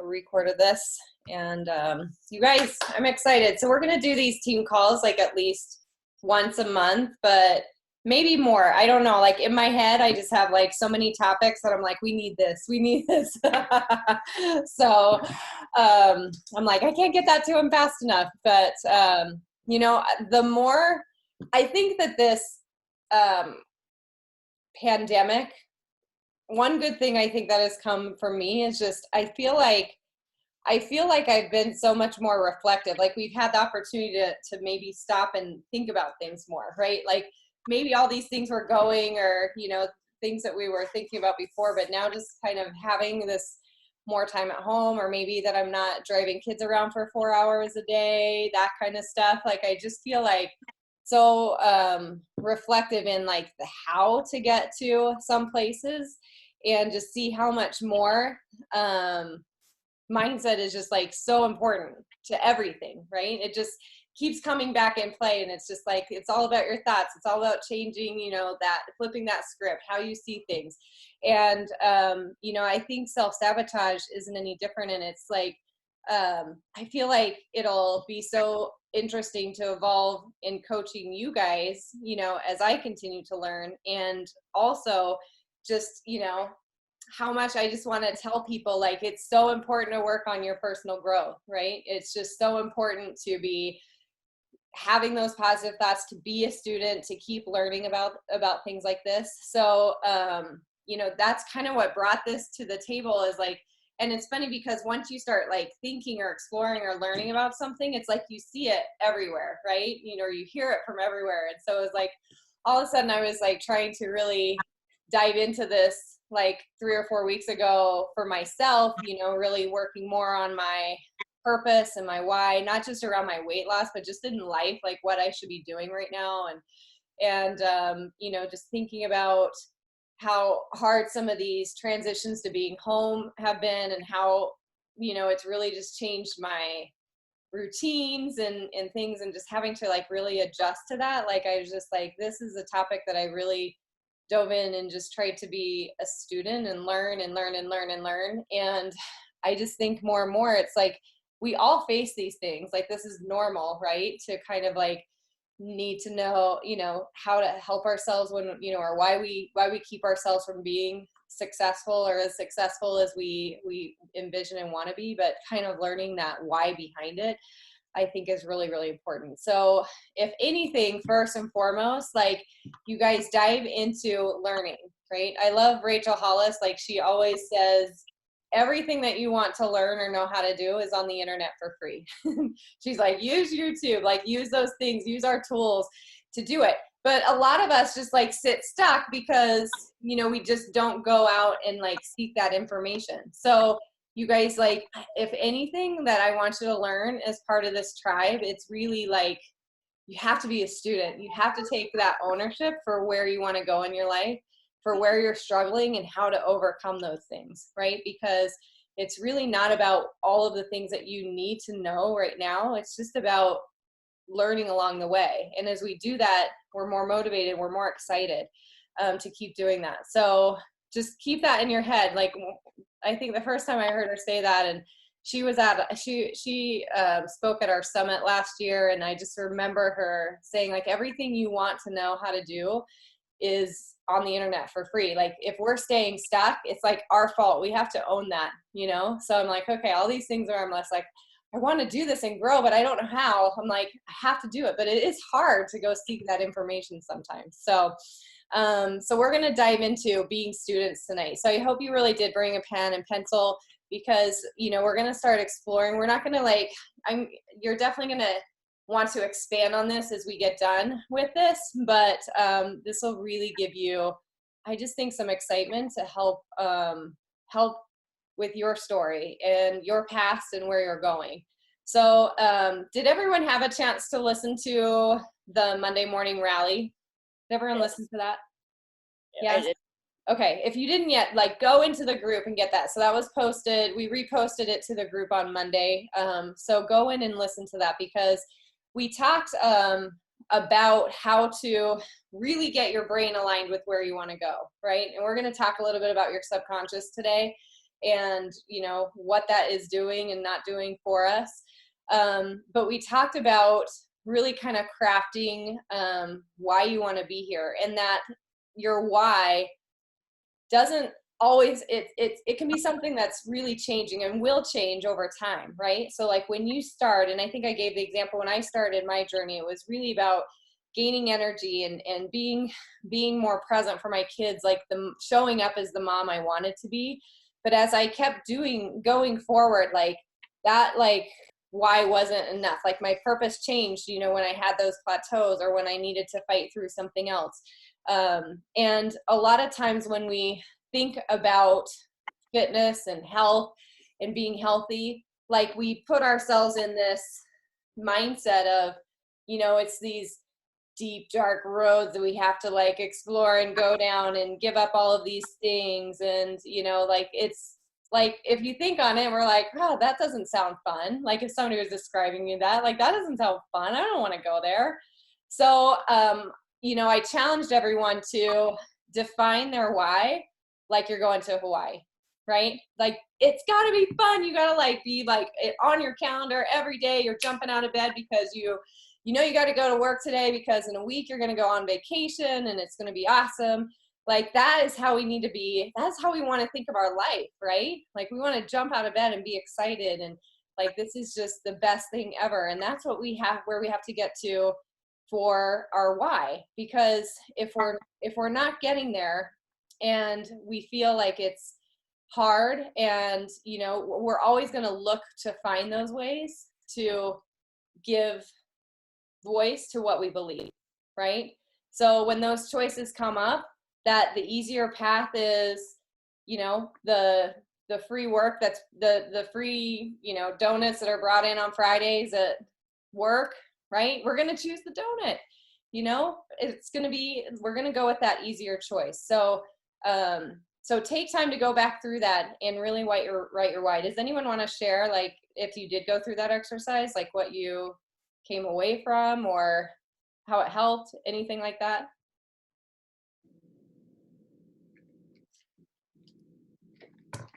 recorded this. And you guys, I'm excited. So we're going to do these team calls like at least once a month, but maybe more. I don't know. Like in my head, I just have like so many topics that I'm like, we need this. We need this. So I'm like, I can't get that to him fast enough. But, you know, the more I think that this pandemic, one good thing I think that has come for me is just I feel like I've been so much more reflective. Like we've had the opportunity to maybe stop and think about things more, right? Like maybe all these things were going, or, you know, things that we were thinking about before, but now just kind of having this more time at home, or maybe that I'm not driving kids around for 4 hours a day, that kind of stuff. Like I just feel like so reflective in like the how to get to some places, and just see how much more mindset is just like so important to everything, right? It just keeps coming back in play, and it's just like it's all about your thoughts. It's all about changing, you know, that flipping that script, how you see things. And you know, I think self-sabotage isn't any different, and it's like I feel like it'll be so interesting to evolve in coaching you guys, you know, as I continue to learn. And also just, you know, how much I just want to tell people, like, it's so important to work on your personal growth, right? It's just so important to be having those positive thoughts, to be a student, to keep learning about things like this. So, you know, that's kind of what brought this to the table, is like, and it's funny because once you start like thinking or exploring or learning about something, it's like you see it everywhere, right? You know, you hear it from everywhere. And so it was like, all of a sudden I was like trying to really dive into this like 3 or 4 weeks ago for myself, you know, really working more on my purpose and my why, not just around my weight loss, but just in life, like what I should be doing right now. And you know, just thinking about how hard some of these transitions to being home have been, and how, you know, it's really just changed my routines and things, and just having to like really adjust to that. Like I was just like, this is a topic that I really dove in and just tried to be a student and learn and learn and learn and learn. And I just think more and more, it's like we all face these things. Like this is normal, right? To kind of like need to know, you know, how to help ourselves when, you know, or why we keep ourselves from being successful, or as successful as we envision and want to be, but kind of learning that why behind it, I think is really, really important. So if anything, first and foremost, like you guys dive into learning, right? I love Rachel Hollis. Like she always says, everything that you want to learn or know how to do is on the internet for free. She's like, use YouTube, like use those things, use our tools to do it. But a lot of us just like sit stuck because, you know, we just don't go out and like seek that information. So you guys, like, if anything that I want you to learn as part of this tribe, it's really like, you have to be a student. You have to take that ownership for where you want to go in your life, for where you're struggling and how to overcome those things, right? Because it's really not about all of the things that you need to know right now. It's just about learning along the way. And as we do that, we're more motivated, we're more excited to keep doing that. So just keep that in your head. Like, I think the first time I heard her say that, and she was at, she spoke at our summit last year. And I just remember her saying, like, everything you want to know how to do is on the internet for free. Like if we're staying stuck, it's like our fault. We have to own that, you know? So I'm like, okay, all these things are, I'm less like, I want to do this and grow, but I don't know how. I'm like, I have to do it, but it is hard to go seek that information sometimes. So, so we're going to dive into being students tonight. So I hope you really did bring a pen and pencil, because, you know, we're going to start exploring. We're not going to like, you're definitely going to want to expand on this as we get done with this, but this will really give you, I just think, some excitement to help help with your story and your past and where you're going. So did everyone have a chance to listen to the Monday morning rally? Did everyone listen to that? Yes. Okay, if you didn't yet, like, go into the group and get that. So that was posted. We reposted it to the group on Monday. So go in and listen to that, because we talked about how to really get your brain aligned with where you want to go, right? And we're going to talk a little bit about your subconscious today. and, you know, what that is doing and not doing for us. But we talked about really kind of crafting why you want to be here, and that your why doesn't always, it can be something that's really changing and will change over time, right? So like when you start, and I think I gave the example when I started my journey, it was really about gaining energy and being more present for my kids, like the showing up as the mom I wanted to be. But as I kept going forward, like that, like why wasn't enough. Like my purpose changed, you know, when I had those plateaus or when I needed to fight through something else. And a lot of times when we think about fitness and health and being healthy, like we put ourselves in this mindset of, you know, it's these deep dark roads that we have to like explore and go down and give up all of these things. And, you know, like it's like if you think on it, we're like, oh, that doesn't sound fun. Like if somebody was describing me that, like that doesn't sound fun, I don't want to go there. So you know, I challenged everyone to define their why like you're going to Hawaii, right? Like it's got to be fun. You got to like be like on your calendar every day. You're jumping out of bed because you know you got to go to work today because in a week you're going to go on vacation and it's going to be awesome. Like that is how we need to be. That's how we want to think of our life, right? Like we want to jump out of bed and be excited and like this is just the best thing ever. And that's what we have, where we have to get to for our why. Because if we're not getting there and we feel like it's hard, and you know, we're always going to look to find those ways to give voice to what we believe, right? So when those choices come up, that the easier path is, you know, the free work, that's the free, you know, donuts that are brought in on Fridays at work, right? We're going to choose the donut. You know, it's going to be, we're going to go with that easier choice. So so take time to go back through that and really write your why. Does anyone want to share, like if you did go through that exercise, like what you came away from or how it helped, anything like that?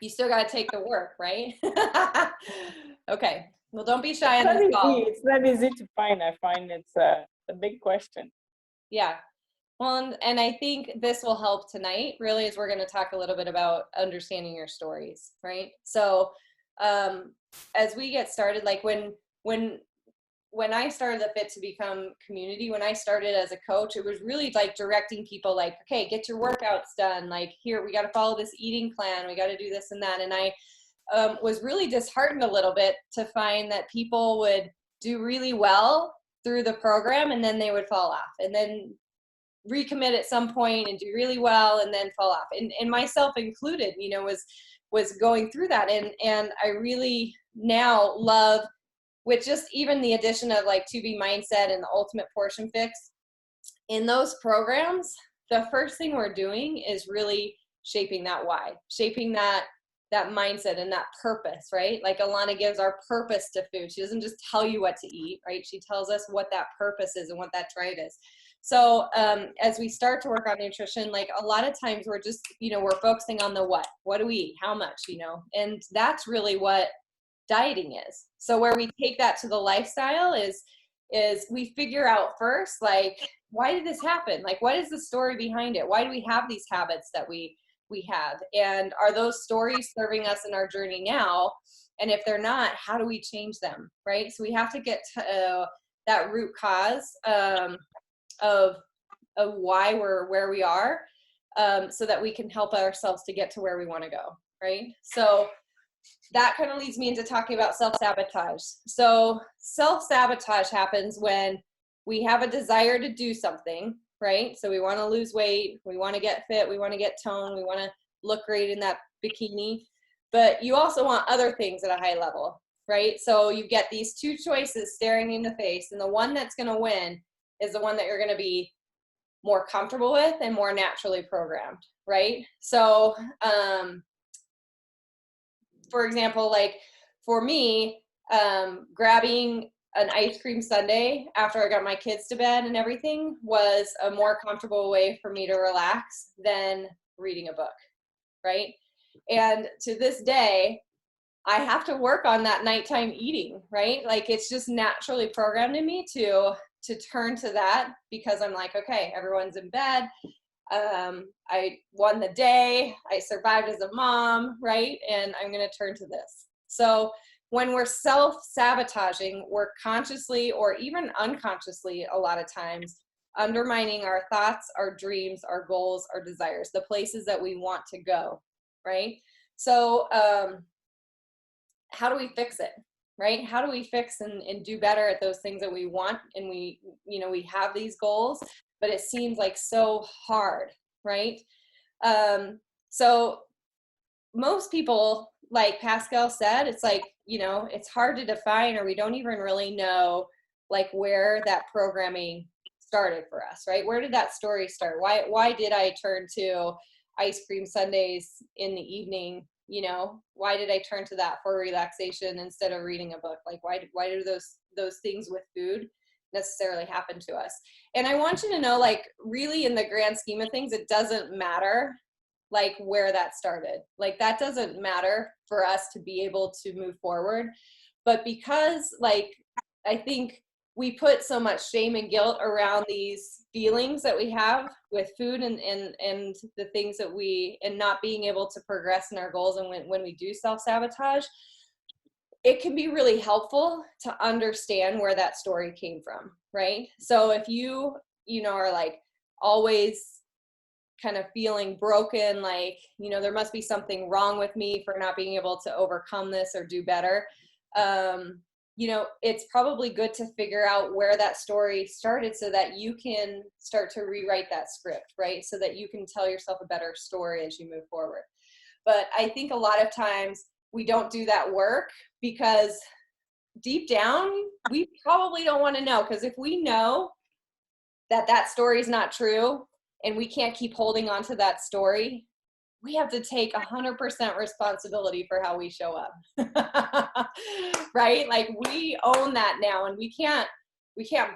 You still got to take the work, right? Okay. Well, don't be shy on this call. It's not easy to find. I find it's a big question. Yeah. Well, and I think this will help tonight, really, as we're going to talk a little bit about understanding your stories, right? So as we get started, like when I started the Fit to Become community, when I started as a coach, it was really like directing people like, okay, get your workouts done. Like here, we got to follow this eating plan. We got to do this and that. And I was really disheartened a little bit to find that people would do really well through the program and then they would fall off and then recommit at some point and do really well and then fall off. And myself included, you know, was going through that. And I really now love, with just even the addition of like 2B mindset and the ultimate portion fix in those programs, the first thing we're doing is really shaping that why, shaping that mindset and that purpose, right? Like Alana gives our purpose to food. She doesn't just tell you what to eat, right? She tells us what that purpose is and what that drive is. So as we start to work on nutrition, like a lot of times we're just, you know, we're focusing on the what do we eat, how much, you know, and that's really what dieting is. So where we take that to the lifestyle is we figure out first, like, why did this happen? Like, what is the story behind it? Why do we have these habits that we have? And are those stories serving us in our journey now? And if they're not, how do we change them, right? So we have to get to that root cause of why we're where we are, so that we can help ourselves to get to where we want to go, right? So that kind of leads me into talking about self-sabotage. So self-sabotage happens when we have a desire to do something, right? So we want to lose weight, we want to get fit, we want to get toned, we want to look great in that bikini, but you also want other things at a high level, right? So you get these two choices staring in the face, and the one that's going to win is the one that you're going to be more comfortable with and more naturally programmed, right? So for example, like for me, grabbing an ice cream sundae after I got my kids to bed and everything was a more comfortable way for me to relax than reading a book, right? And to this day, I have to work on that nighttime eating, right? Like it's just naturally programmed in me to turn to that, because I'm like, okay, everyone's in bed. I won the day. I survived as a mom, right? And I'm going to turn to this. So when we're self-sabotaging, we're consciously or even unconsciously a lot of times undermining our thoughts, our dreams, our goals, our desires, the places that we want to go, right? So how do we fix it, right? How do we fix and do better at those things that we want? And we have these goals, but it seems like so hard, right? So most people, like Pascal said, it's like, it's hard to define, or we don't even really know like where that programming started for us, right? Where did that story start? Why did I turn to ice cream sundaes in the evening? Why did I turn to that for relaxation instead of reading a book? Like why do those things with food necessarily happen to us? And I want you to know, like, really in the grand scheme of things, it doesn't matter like where that started. Like that doesn't matter for us to be able to move forward. But because like I think we put so much shame and guilt around these feelings that we have with food and the things that and not being able to progress in our goals, and when we do self-sabotage, it can be really helpful to understand where that story came from, right? So if you are like always kind of feeling broken, like, there must be something wrong with me for not being able to overcome this or do better. It's probably good to figure out where that story started so that you can start to rewrite that script, right? So that you can tell yourself a better story as you move forward. But I think a lot of times we don't do that work because deep down, we probably don't want to know. Because if we know that story is not true, and we can't keep holding on to that story, we have to take 100% responsibility for how we show up. Right? Like we own that now, and we can't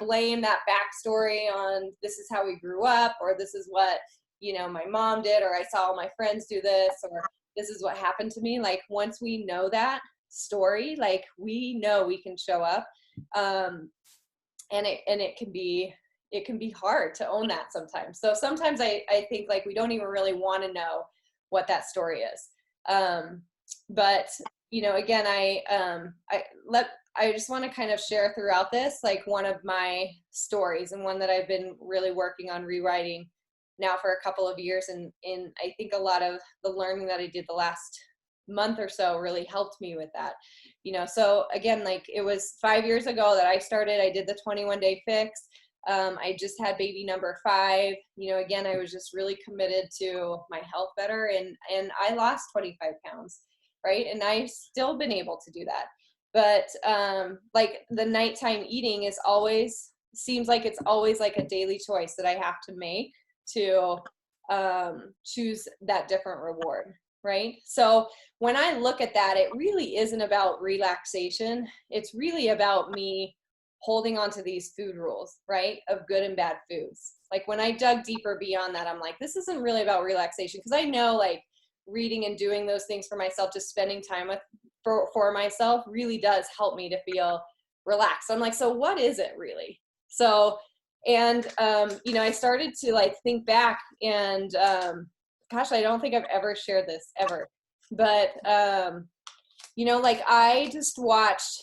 blame that backstory on this is how we grew up, or this is what, my mom did, or I saw all my friends do this, or this is what happened to me. Like once we know that story, like we know we can show up. And it can be hard to own that sometimes. So sometimes I think like we don't even really want to know what that story is. But again, I just want to kind of share throughout this, like one of my stories, and one that I've been really working on rewriting now for a couple of years. And I think a lot of the learning that I did the last month or so really helped me with that. So again, like it was 5 years ago that I did the 21-day fix. I just had baby number 5. Again, I was just really committed to my health better, and I lost 25 pounds, right? And I've still been able to do that. But like the nighttime eating seems like it's always like a daily choice that I have to make to choose that different reward, right? So when I look at that, it really isn't about relaxation. It's really about me holding on to these food rules, right? Of good and bad foods. Like when I dug deeper beyond that, I'm like, this isn't really about relaxation. Because I know like reading and doing those things for myself, just spending time for myself really does help me to feel relaxed. So I'm like, so what is it really? So, and, I started to like think back, and gosh, I don't think I've ever shared this ever. But, like I just watched.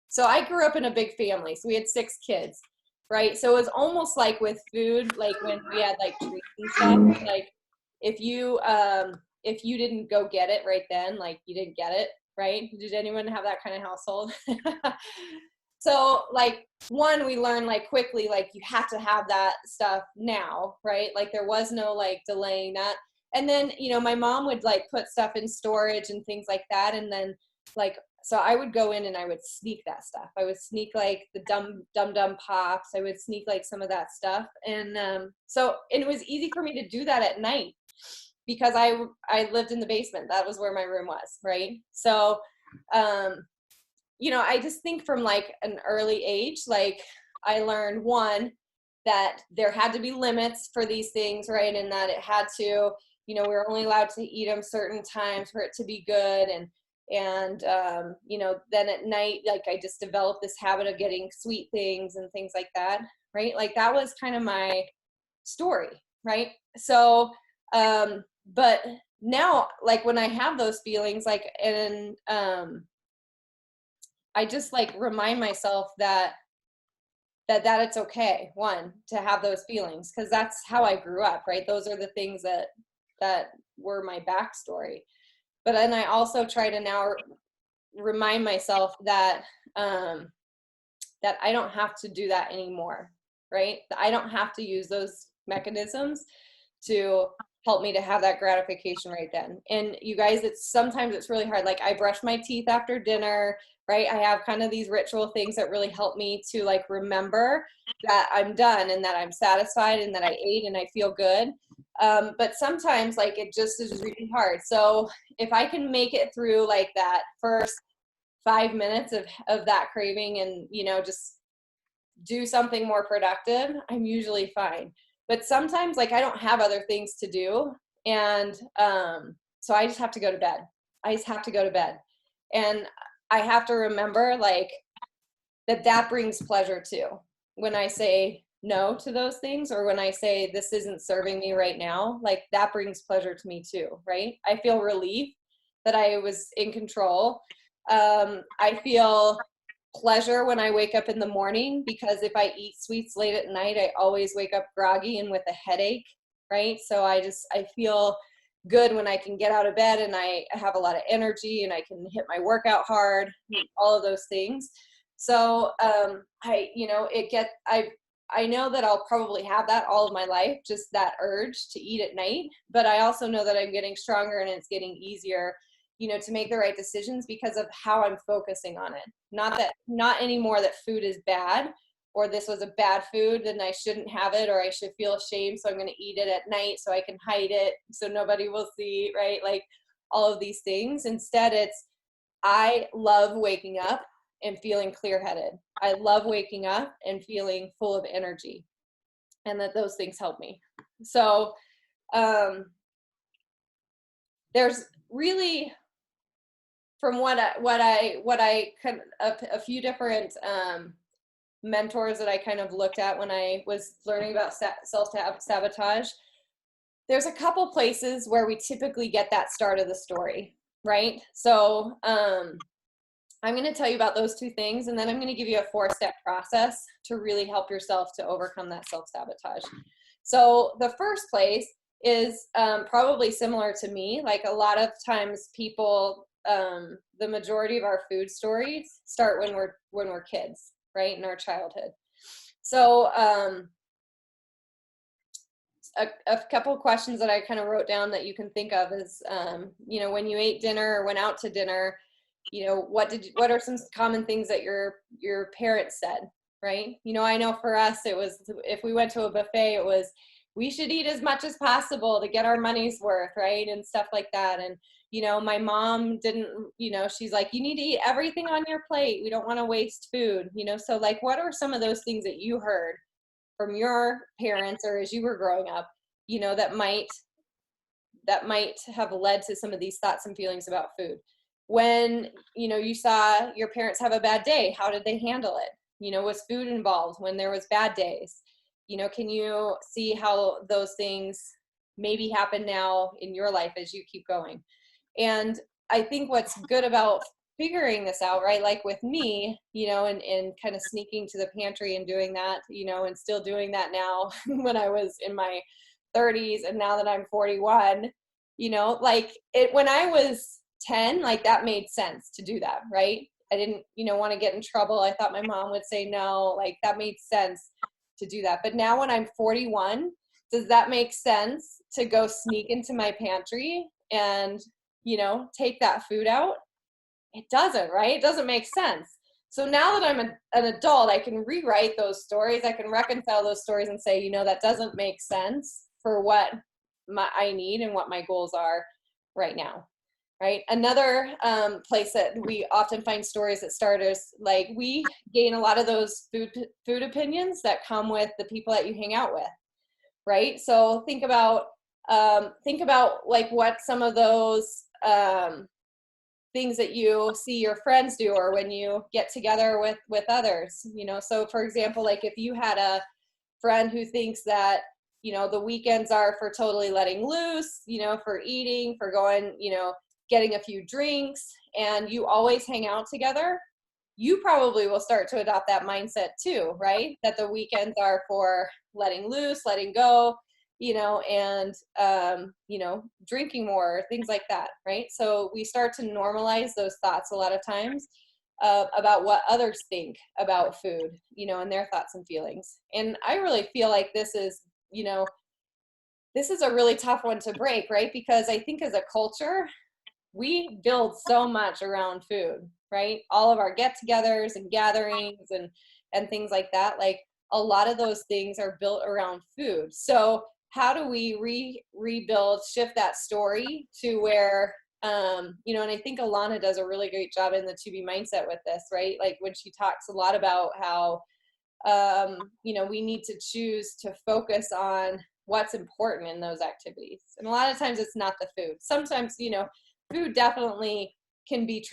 So I grew up in a big family. So we had 6 kids, right? So it was almost like with food, like when we had like treats and stuff, like if you didn't go get it right then, like you didn't get it, right? Did anyone have that kind of household? So like we learned like quickly, like you have to have that stuff now, right? Like there was no like delaying that. And then, my mom would like put stuff in storage and things like that. And then like, so I would go in and I would sneak that stuff. I would sneak like the dum pops. I would sneak like some of that stuff. And and it was easy for me to do that at night because I lived in the basement. That was where my room was, right? So, I just think from like an early age, like I learned one, that there had to be limits for these things, right? And that it had to, we were only allowed to eat them certain times for it to be good. And then at night, like I just developed this habit of getting sweet things and things like that, right? Like that was kind of my story, right? So, but now, like when I have those feelings, like, and I just like remind myself that it's okay, one, to have those feelings, because that's how I grew up, right? Those are the things that were my backstory. But then I also try to now remind myself that that I don't have to do that anymore, right? I don't have to use those mechanisms to help me to have that gratification right then. And you guys, sometimes it's really hard. Like I brush my teeth after dinner, right? I have kind of these ritual things that really help me to like remember that I'm done and that I'm satisfied and that I ate and I feel good. But sometimes like it just is really hard. So if I can make it through like that first 5 minutes of that craving and, just do something more productive, I'm usually fine. But sometimes like I don't have other things to do. And so I just have to go to bed. I just have to go to bed. And I have to remember like that brings pleasure too. When I say no to those things, or when I say this isn't serving me right now, like that brings pleasure to me too, right? I feel relief that I was in control. I feel pleasure when I wake up in the morning, because if I eat sweets late at night, I always wake up groggy and with a headache, right? So I feel good when I can get out of bed and I have a lot of energy and I can hit my workout hard, all of those things. So I know that I'll probably have that all of my life, just that urge to eat at night. But I also know that I'm getting stronger and it's getting easier, to make the right decisions because of how I'm focusing on it. Not anymore that food is bad, or this was a bad food and I shouldn't have it, or I should feel ashamed, so I'm going to eat it at night so I can hide it so nobody will see, right? Like all of these things. Instead, it's I love waking up and feeling clear-headed. I love waking up and feeling full of energy, and that those things help me. So there's really, from what I kind of, a few different mentors that I kind of looked at when I was learning about self-sabotage, there's a couple places where we typically get that start of the story, right? So I'm going to tell you about those two things, and then I'm going to give you a 4-step process to really help yourself to overcome that self-sabotage. So the first place is probably similar to me. Like a lot of times people, the majority of our food stories start when we're kids, right, in our childhood. So a couple of questions that I kind of wrote down that you can think of is, when you ate dinner or went out to dinner, what are some common things that your parents said, right? I know for us, it was, if we went to a buffet, it was, we should eat as much as possible to get our money's worth, right? And stuff like that. And, my mom didn't, she's like, you need to eat everything on your plate. We don't want to waste food, so like, what are some of those things that you heard from your parents, or as you were growing up, that might have led to some of these thoughts and feelings about food? When, you saw your parents have a bad day, how did they handle it? Was food involved when there was bad days? Can you see how those things maybe happen now in your life as you keep going? And I think what's good about figuring this out, right? Like with me, and kind of sneaking to the pantry and doing that, and still doing that now when I was in my 30s, and now that I'm 41, like when I was 10, like that made sense to do that, right? I didn't, want to get in trouble. I thought my mom would say no, like that made sense to do that. But now when I'm 41, does that make sense to go sneak into my pantry and, take that food out? It doesn't, right? It doesn't make sense. So now that I'm an adult, I can rewrite those stories. I can reconcile those stories and say, that doesn't make sense for what I need and what my goals are right now. Right. Another place that we often find stories that start is like we gain a lot of those food opinions that come with the people that you hang out with. Right. So think about Think about like what some of those things that you see your friends do, or when you get together with others, you know. So for example, like if you had a friend who thinks that, you know, the weekends are for totally letting loose, you know, for eating, for going, you know, getting a few drinks, and you always hang out together, you probably will start to adopt that mindset too, right? That the weekends are for letting loose, letting go, you know, and you know, drinking more, things like that, right? So we start to normalize those thoughts a lot of times, about what others think about food, you know, and their thoughts and feelings. And I really feel like this is, you know, this is a really tough one to break, right? Because I think as a culture, we build so much around food, right? All of our get-togethers and gatherings and things like that. Like a lot of those things are built around food. So how do we rebuild, shift that story to where, you know, and I think Alana does a really great job in the To Be Mindset with this, right? Like when she talks a lot about how, you know, we need to choose to focus on what's important in those activities. And a lot of times it's not the food. Sometimes, you know, food definitely can be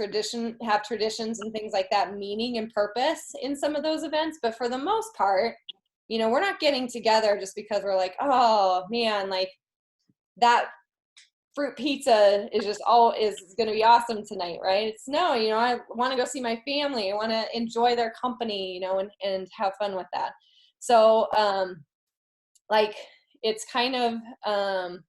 have traditions and things like that, meaning and purpose in some of those events. But for the most part, you know, we're not getting together just because we're like, oh man, like that fruit pizza is just all is going to be awesome tonight, right? It's no, you know, I want to go see my family. I want to enjoy their company, you know, and have fun with that. So, like it's kind of,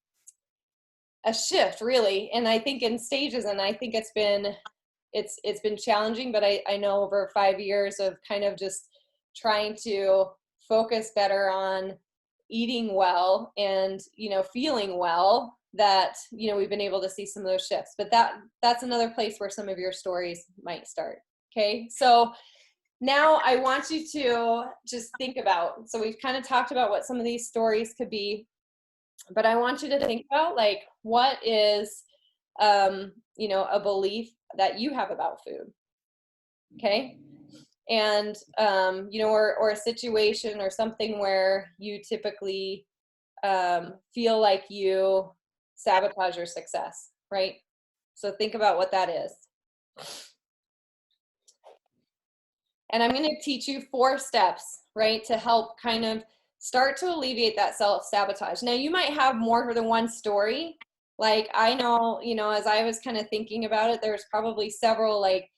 a shift really. And I think in stages, and I think it's been challenging, but I know over 5 years of kind of just trying to focus better on eating well and, you know, feeling well, that, you know, we've been able to see some of those shifts. But that's another place where some of your stories might start. Okay. So now I want you to just think about, so we've kind of talked about what some of these stories could be, but I want you to think about like what is, you know, a belief that you have about food. Okay. And, you know, or a situation or something where you typically, feel like you sabotage your success, right? So think about what that is. And I'm going to teach you 4 steps, right, to help kind of start to alleviate that self-sabotage. Now, you might have more than one story. Like, I know, you know, as I was kind of thinking about it, there's probably several like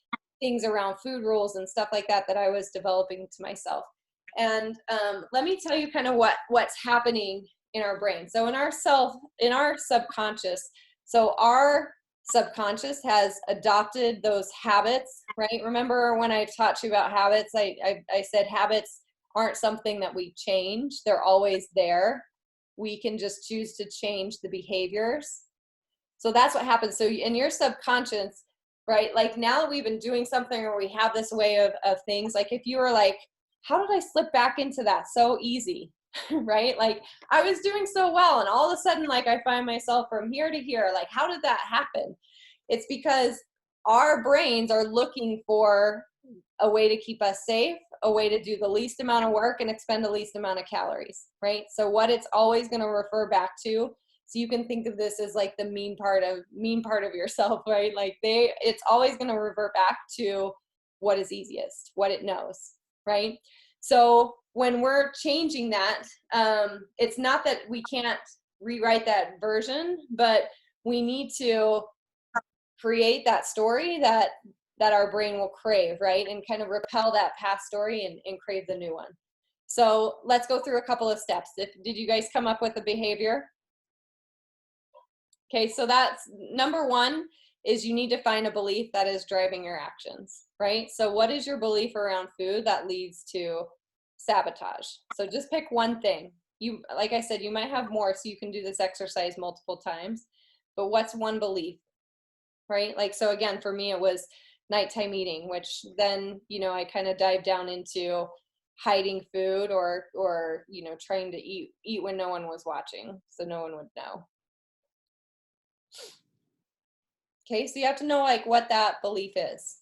things around food rules and stuff like that that I was developing to myself. And let me tell you kind of what's happening in our brain. So in our subconscious, so our subconscious has adopted those habits, right? Remember when I taught you about habits, I said habits aren't something that we change. They're always there. We can just choose to change the behaviors. So that's what happens. So in your subconscious, right? Like now that we've been doing something or we have this way of things, like if you were like, how did I slip back into that so easy? Right? Like I was doing so well and all of a sudden like I find myself from here to here. Like how did that happen? It's because our brains are looking for a way to keep us safe, a way to do the least amount of work and expend the least amount of calories, right? So what it's always going to refer back to, so you can think of this as like the mean part of yourself, right? Like it's always going to revert back to what is easiest, what it knows, right? So when we're changing that, it's not that we can't rewrite that version, but we need to create that story that our brain will crave, right? And kind of repel that past story and crave the new one. So let's go through a couple of steps. Did you guys come up with a behavior? Okay, so that's number 1 is you need to find a belief that is driving your actions, right? So what is your belief around food that leads to sabotage? So just pick one thing. You, like I said, you might have more, so you can do this exercise multiple times, but what's one belief, right? Like, so again, for me, it was nighttime eating, which then, you know, I kind of dive down into hiding food or, you know, trying to eat when no one was watching, so no one would know. Okay, so you have to know like what that belief is.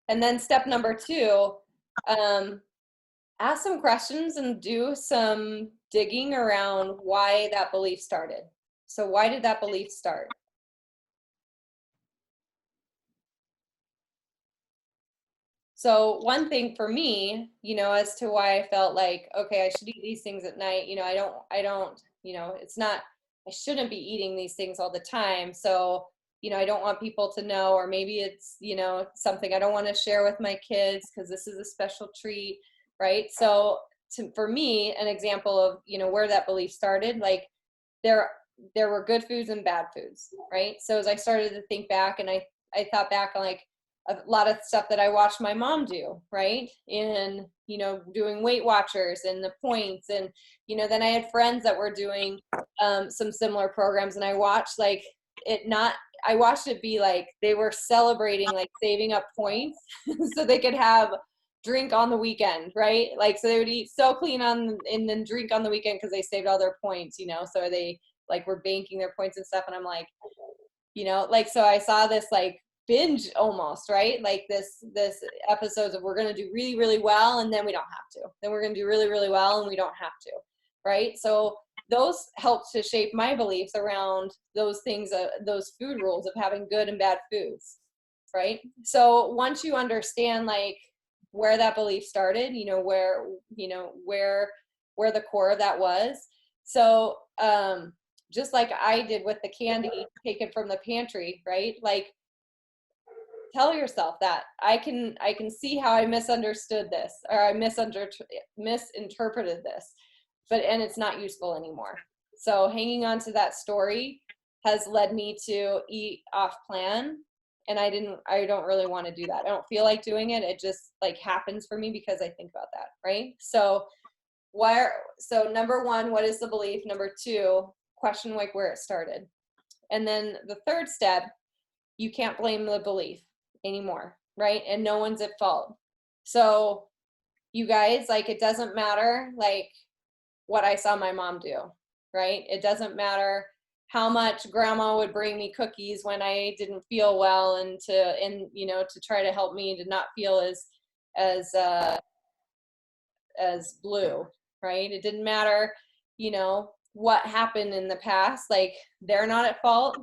And then step number 2, ask some questions and do some digging around why that belief started. So why did that belief start? So one thing for me, as to why I felt like, okay, I should eat these things at night, I don't, it's not, I shouldn't be eating these things all the time. So, I don't want people to know, or maybe it's, something I don't want to share with my kids because this is a special treat, right? So for me, an example of, where that belief started, like there, there were good foods and bad foods, right? So as I started to think back, and I thought back on like a lot of stuff that I watched my mom do, right? In, doing Weight Watchers and the points. And, then I had friends that were doing some similar programs, and I watched like it not, I watched it be like they were celebrating, like saving up points so they could have drink on the weekend, right? Like, so they would eat so clean on and then drink on the weekend because they saved all their points, so they like were banking their points and stuff. And I'm like, like, so I saw this like binge almost, right? Like this episodes of we're going to do really, really well, and then we don't have to. Then we're going to do really, really well, and we don't have to, right? So those help to shape my beliefs around those things, those food rules of having good and bad foods, right? So once you understand like where that belief started, where the core of that was. So just like I did with the candy taken from the pantry, right? Like tell yourself that I can see how I misunderstood this, or I misinterpreted this, and it's not useful anymore. So hanging on to that story has led me to eat off plan, and I don't really want to do that. I don't feel like doing it. It just like happens for me because I think about that, right? So number one, what is the belief? Number two, question like where it started. And then the third step, you can't blame the belief anymore, right? And no one's at fault. So you guys, like, it doesn't matter like what I saw my mom do, right? It doesn't matter how much grandma would bring me cookies when I didn't feel well, and to try to help me to not feel as blue, right? It didn't matter, what happened in the past. Like, they're not at fault.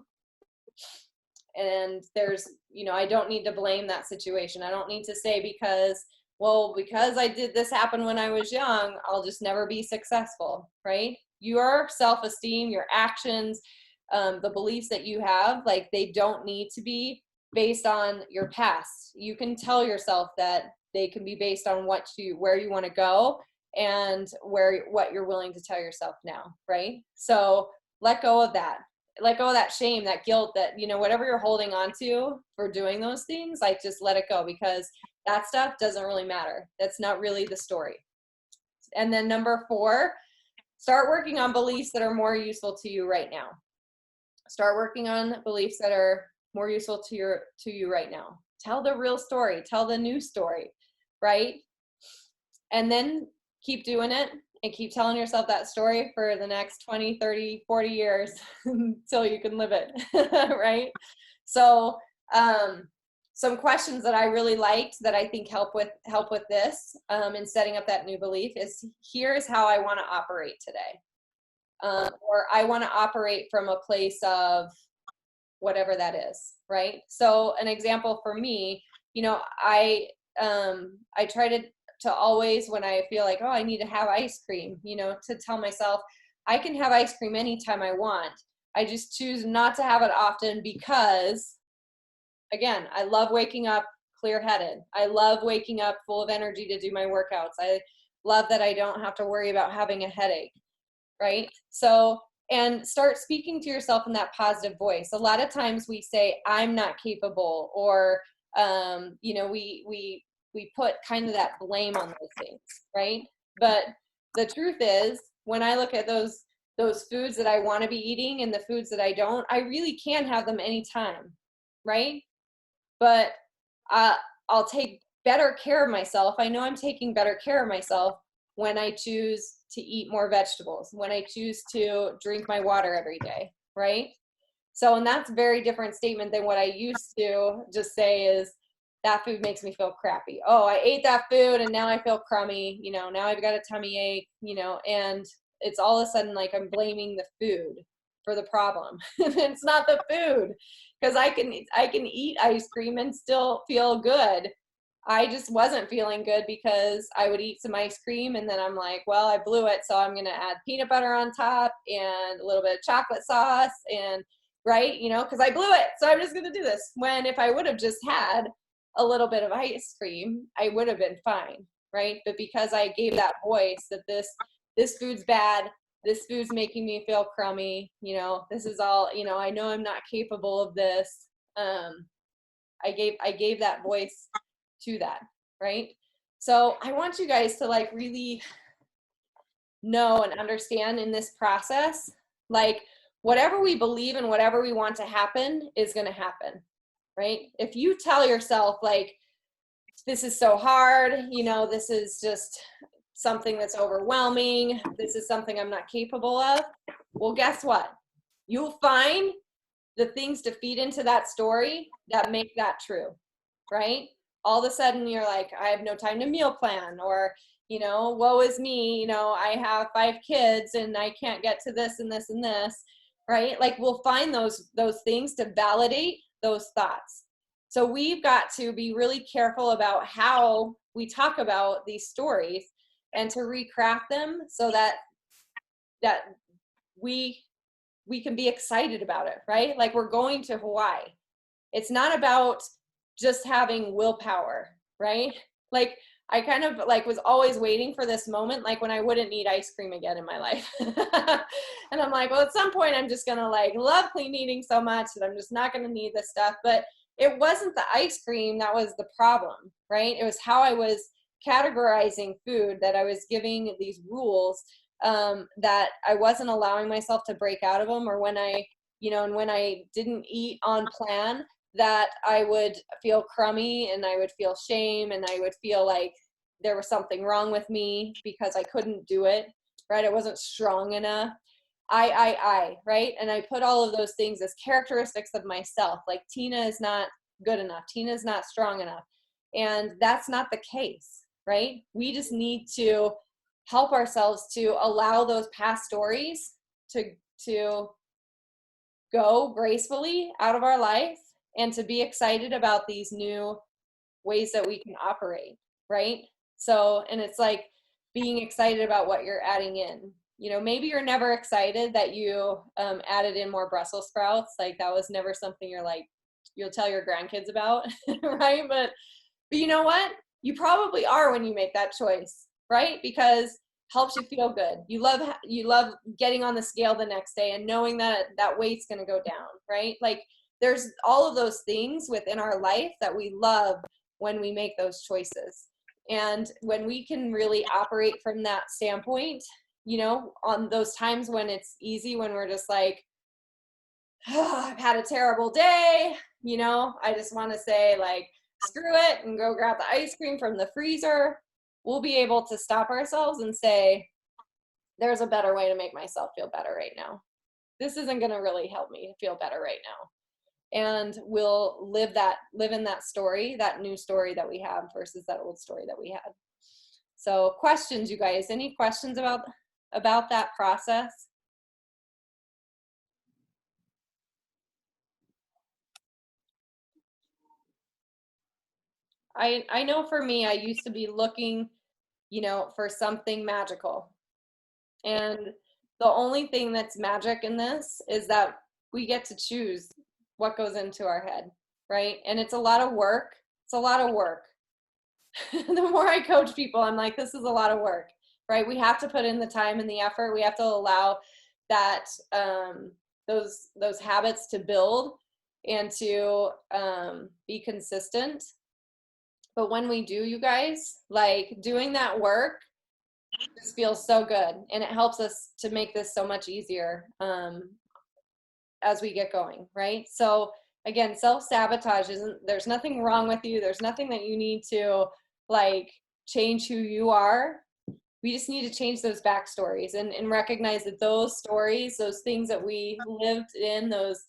And there's, I don't need to blame that situation. I don't need to say because I did this happen when I was young, I'll just never be successful, right? Your self-esteem, your actions, the beliefs that you have, like, they don't need to be based on your past. You can tell yourself that they can be based on where you want to go, and what you're willing to tell yourself now, right? So let go of that. Let go of that shame, that guilt, that, whatever you're holding on to for doing those things, like, just let it go, because that stuff doesn't really matter. That's not really the story. And then number 4, start working on beliefs that are more useful to you right now. Start working on beliefs that are more useful to you right now. Tell the real story, tell the new story, right? And then keep doing it, and keep telling yourself that story for the next 20, 30, 40 years until you can live it, right? So some questions that I really liked that I think help with this in setting up that new belief is, here's how I want to operate today. Or I want to operate from a place of whatever that is, right? So an example for me, I try to always, when I feel like, oh, I need to have ice cream, to tell myself I can have ice cream anytime I want. I just choose not to have it often because, again, I love waking up clear-headed. I love waking up full of energy to do my workouts. I love that I don't have to worry about having a headache, right? So, and start speaking to yourself in that positive voice. A lot of times we say, I'm not capable, or, we put kind of that blame on those things, right? But the truth is, when I look at those foods that I want to be eating and the foods that I don't, I really can have them anytime, right? But I'll take better care of myself. I know I'm taking better care of myself when I choose to eat more vegetables, when I choose to drink my water every day, right? So, and that's a very different statement than what I used to just say is, that food makes me feel crappy. Oh, I ate that food and now I feel crummy, now I've got a tummy ache, and it's all of a sudden like I'm blaming the food, for the problem. It's not the food, because I can eat ice cream and still feel good. I just wasn't feeling good because I would eat some ice cream and then I'm like, well, I blew it, so I'm gonna add peanut butter on top and a little bit of chocolate sauce, and right, because I blew it, so I'm just gonna do this. When if I would have just had a little bit of ice cream, I would have been fine, right? But because I gave that voice that this food's bad, this food's making me feel crummy, this is all, I know I'm not capable of this. I gave that voice to that, right? So I want you guys to like really know and understand in this process, like whatever we believe and whatever we want to happen is going to happen, right? If you tell yourself like, this is so hard, this is just something that's overwhelming, this is something I'm not capable of, well, guess what? You'll find the things to feed into that story that make that true, right? All of a sudden you're like, I have no time to meal plan, or, woe is me, I have 5 kids and I can't get to this and this and this, right? Like we'll find those things to validate those thoughts. So we've got to be really careful about how we talk about these stories and to recraft them so that we can be excited about it, right? Like we're going to Hawaii. It's not about just having willpower, right? Like I kind of like was always waiting for this moment, like when I wouldn't eat ice cream again in my life. And I'm like, well, at some point I'm just gonna like love clean eating so much that I'm just not gonna need this stuff. But it wasn't the ice cream that was the problem, right? It was how I was categorizing food, that I was giving these rules, that I wasn't allowing myself to break out of them, or when I, and when I didn't eat on plan, that I would feel crummy and I would feel shame and I would feel like there was something wrong with me because I couldn't do it, right? I wasn't strong enough. Right? And I put all of those things as characteristics of myself. Like Tina is not good enough. Tina is not strong enough. And that's not the case, right? We just need to help ourselves to allow those past stories to go gracefully out of our life and to be excited about these new ways that we can operate, right? So, and it's like being excited about what you're adding in. Maybe you're never excited that you added in more Brussels sprouts. Like that was never something you'll tell your grandkids about, right? But you know what? You probably are when you make that choice, right? Because helps you feel good. You love getting on the scale the next day and knowing that that weight's going to go down, right? Like there's all of those things within our life that we love when we make those choices. And when we can really operate from that standpoint, on those times when it's easy, when we're just like, oh, I've had a terrible day, I just want to say like, screw it and go grab the ice cream from the freezer, we'll be able to stop ourselves and say, there's a better way to make myself feel better right now. This isn't going to really help me feel better right now. And we'll live in that story, that new story that we have versus that old story that we had. So questions, you guys, any questions about that process? I know for me, I used to be looking, for something magical. And the only thing that's magic in this is that we get to choose what goes into our head, right? And it's a lot of work. It's a lot of work. The more I coach people, I'm like, this is a lot of work, right? We have to put in the time and the effort. We have to allow that those habits to build and to be consistent. But when we do, you guys, like doing that work just feels so good, and it helps us to make this so much easier as we get going, right? So again, self-sabotage there's nothing wrong with you. There's nothing that you need to like change who you are. We just need to change those backstories and recognize that those stories, those things that we lived in, those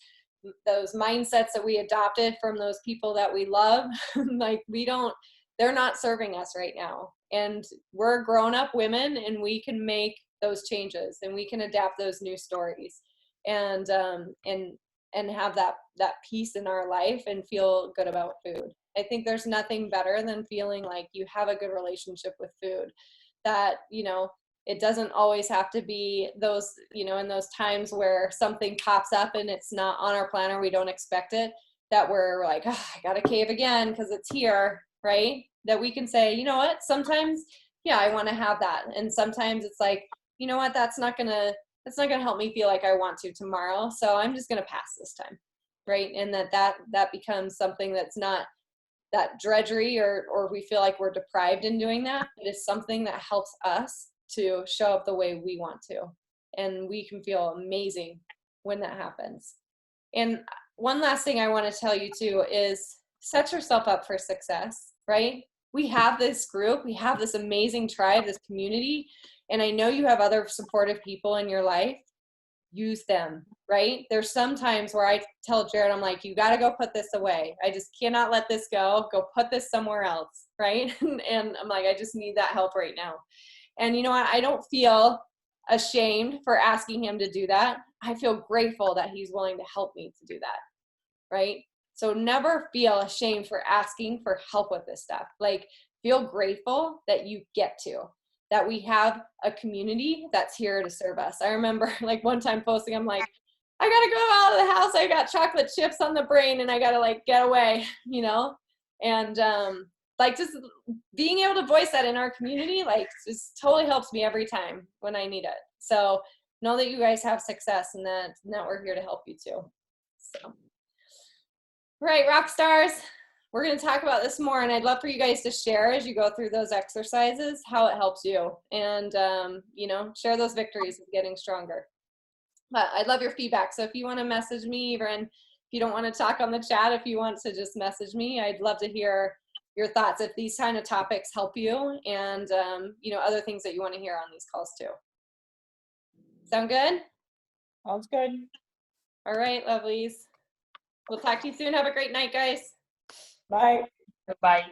mindsets that we adopted from those people that we love, like they're not serving us right now. And we're grown-up women and we can make those changes and we can adapt those new stories. and have that peace in our life and feel good about food. I think there's nothing better than feeling like you have a good relationship with food, that, it doesn't always have to be those, in those times where something pops up and it's not on our plan or we don't expect it, that we're like, oh, I got to cave again because it's here, right? That we can say, you know what, sometimes, yeah, I want to have that. And sometimes it's like, you know what, that's not going to help me feel like I want to tomorrow. So I'm just going to pass this time. Right. And that becomes something that's not that drudgery, or we feel like we're deprived in doing that. It is something that helps us to show up the way we want to. And we can feel amazing when that happens. And one last thing I want to tell you too is set yourself up for success, right? We have this group, we have this amazing tribe, this community, and I know you have other supportive people in your life. Use them, right? There's some times where I tell Jared, I'm like, you got to go put this away. I just cannot let this go. Go put this somewhere else, right? And I'm like, I just need that help right now. And you know what? I don't feel ashamed for asking him to do that. I feel grateful that he's willing to help me to do that, right? So never feel ashamed for asking for help with this stuff. Like, feel grateful that you get to, that we have a community that's here to serve us. I remember like one time posting, I'm like, I gotta go out of the house. I got chocolate chips on the brain and I gotta like get away, and like just being able to voice that in our community, like just totally helps me every time when I need it. So know that you guys have success and that we're here to help you too. So, right, rock stars. We're going to talk about this more, and I'd love for you guys to share as you go through those exercises how it helps you, and share those victories of getting stronger. But I'd love your feedback. So if you want to message me, even if you don't want to talk on the chat, if you want to just message me, I'd love to hear your thoughts if these kind of topics help you, and other things that you want to hear on these calls too. Sound good? Sounds good. All right, lovelies. We'll talk to you soon. Have a great night, guys. Bye. Bye.